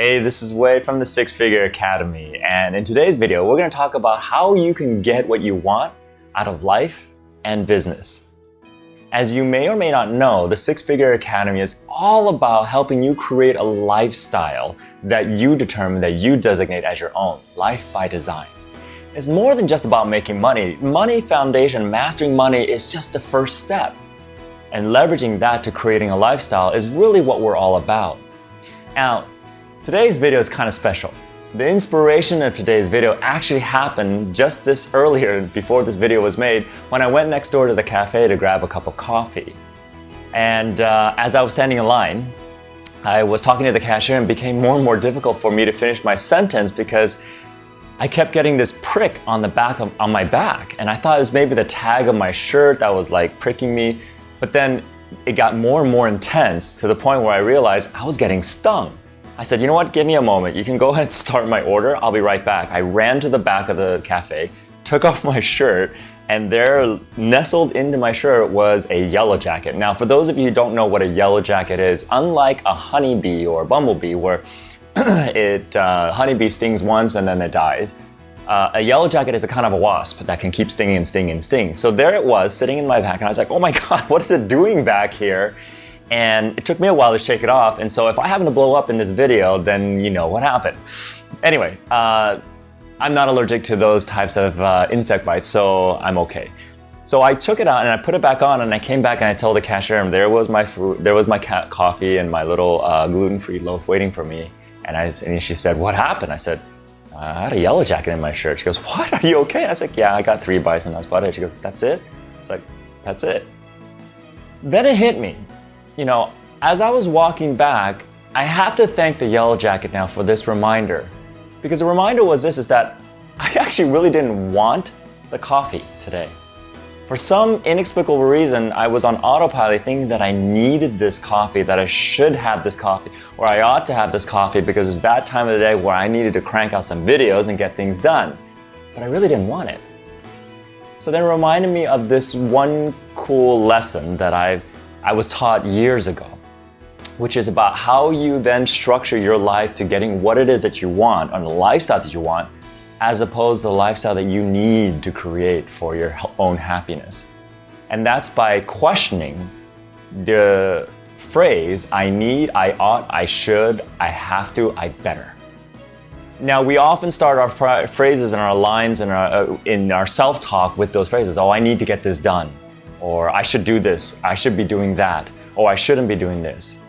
Hey, this is Wade from the Six Figure Academy, and in today's video, we're going to talk about how you can get what you want out of life and business. As you may or may not know, the Six Figure Academy is all about helping you create a lifestyle that you determine, that you designate as your own, life by design. It's more than just about making money. Money foundation, mastering money is just the first step. And leveraging that to creating a lifestyle is really what we're all about. Now, today's video is kind of special. The inspiration of today's video actually happened just this earlier, before this video was made, when I went next door to the cafe to grab a cup of coffee. And as I was standing in line, I was talking to the cashier and it became more and more difficult for me to finish my sentence because I kept getting this prick on my back. And I thought it was maybe the tag of my shirt that was like pricking me. But then it got more and more intense to the point where I realized I was getting stung. I said, you know what, give me a moment. You can go ahead and start my order. I'll be right back. I ran to the back of the cafe, took off my shirt, and there, nestled into my shirt, was a yellow jacket. Now, for those of you who don't know what a yellow jacket is, unlike a honeybee or a bumblebee where honeybee stings once and then it dies, a yellow jacket is a kind of a wasp that can keep stinging and stinging and stinging. So there it was, sitting in my back, and I was like, oh my God, what is it doing back here? And it took me a while to shake it off. And so if I happen to blow up in this video, then you know what happened. Anyway, I'm not allergic to those types of insect bites, so I'm okay. So I took it out and I put it back on, and I came back and I told the cashier, and there was my food, there was my coffee and my little gluten-free loaf waiting for me. And she said, what happened? I said, I had a yellow jacket in my shirt. She goes, what, are you okay? I was like, yeah, I got 3 bites and that's about it. She goes, that's it? It's like, that's it. Then it hit me. You know, as I was walking back, I have to thank the yellow jacket now for this reminder. Because the reminder was this, is that I actually really didn't want the coffee today. For some inexplicable reason, I was on autopilot thinking that I needed this coffee, that I should have this coffee, or I ought to have this coffee because it was that time of the day where I needed to crank out some videos and get things done. But I really didn't want it. So then it reminded me of this one cool lesson that I was taught years ago, which is about how you then structure your life to getting what it is that you want, or the lifestyle that you want, as opposed to the lifestyle that you need to create for your own happiness. And that's by questioning the phrase, I need, I ought, I should, I have to, I better. Now, we often start our phrases and our lines and in our self-talk with those phrases. Oh, I need to get this done. Or I should do this, I should be doing that, or I shouldn't be doing this.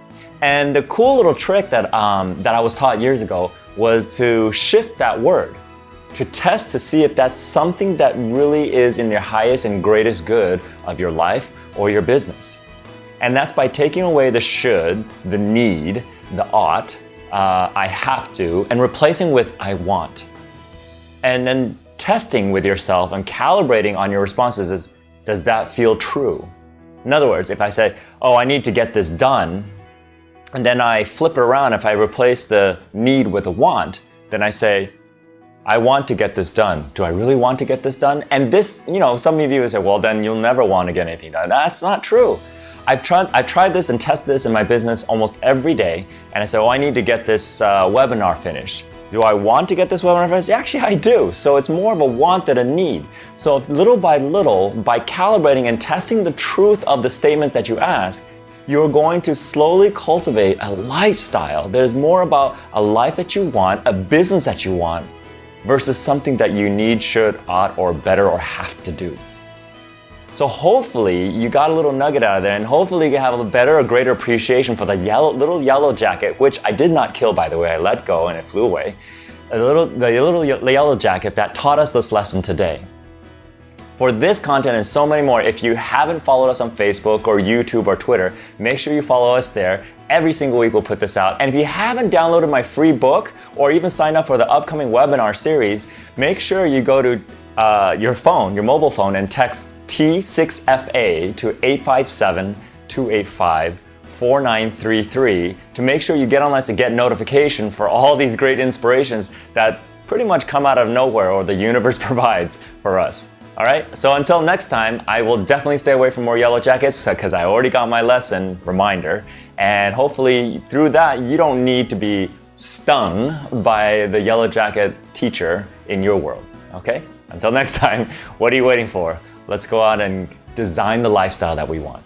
And the cool little trick that I was taught years ago was to shift that word, to test to see if that's something that really is in your highest and greatest good of your life or your business. And that's by taking away the should, the need, the ought, I have to, and replacing with I want. And then testing with yourself and calibrating on your responses is, does that feel true? In other words, if I say, oh, I need to get this done, and then I flip it around, if I replace the need with a want, then I say, I want to get this done. Do I really want to get this done? And this, you know, some of you will say, well, then you'll never want to get anything done. That's not true. I've tried this and tested this in my business almost every day, and I say, oh, I need to get this webinar finished. Do I want to get this webinar finished? Actually, I do. So it's more of a want than a need. So little by little, by calibrating and testing the truth of the statements that you ask, you're going to slowly cultivate a lifestyle that is more about a life that you want, a business that you want, versus something that you need, should, ought, or better, or have to do. So hopefully you got a little nugget out of there, and hopefully you have a better or greater appreciation for the little yellow jacket, which I did not kill, by the way. I let go and it flew away. The little yellow jacket that taught us this lesson today. For this content and so many more, if you haven't followed us on Facebook or YouTube or Twitter, make sure you follow us there. Every single week we'll put this out. And if you haven't downloaded my free book or even signed up for the upcoming webinar series, make sure you go to your phone, your mobile phone, and text T6FA to 857-285-4933 to make sure you get online to get notification for all these great inspirations that pretty much come out of nowhere or the universe provides for us. All right, so until next time, I will definitely stay away from more yellow jackets because I already got my lesson reminder. And hopefully through that, you don't need to be stung by the yellow jacket teacher in your world. Okay? Until next time, what are you waiting for? Let's go out and design the lifestyle that we want.